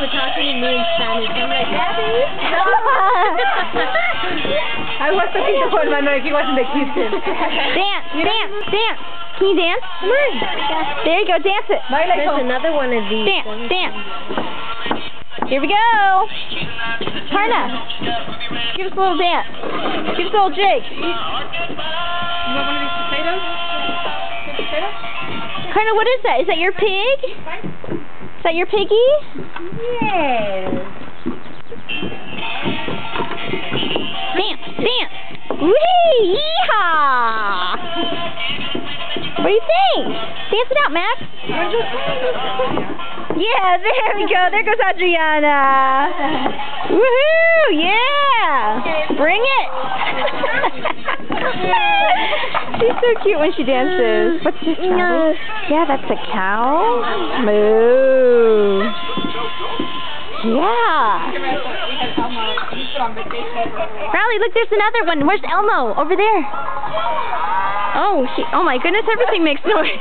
were talking to me in Spanish. I'm like, Daddy? I was talking to Juan Manuel. He wasn't the kitchen. Dance, dance, dance. Can you dance? Come on. There you go, dance it. There's another one of these. Dance, dance. Here we go. Karna, give us a little dance. Give us a little jig. You want one of these potatoes? Potatoes? Karna, what is that? Is that your pig? Is that your piggy? Yes. Dance, dance. Whee! Yeehaw! What do you think? Dance it out, Max. Yeah, there we go. There goes Adriana. Woohoo! Yeah! Bring it! She's so cute when she dances. What's this? No. Yeah, that's a cow. Moo. Yeah. Riley, look, there's another one. Where's Elmo? Over there. Oh my goodness, everything makes noise.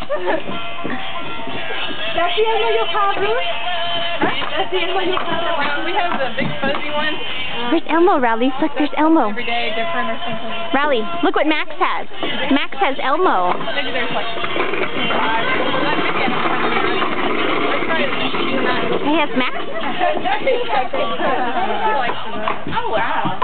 That's the Elmo you have, Ruth? That's the Elmo you have. We have the big fuzzy one. Where's Elmo, Riley? Look, there's Elmo. Every day different or something. Riley, look what Max has. Max has Elmo. Maybe there's like 5. He has Max? Oh, wow.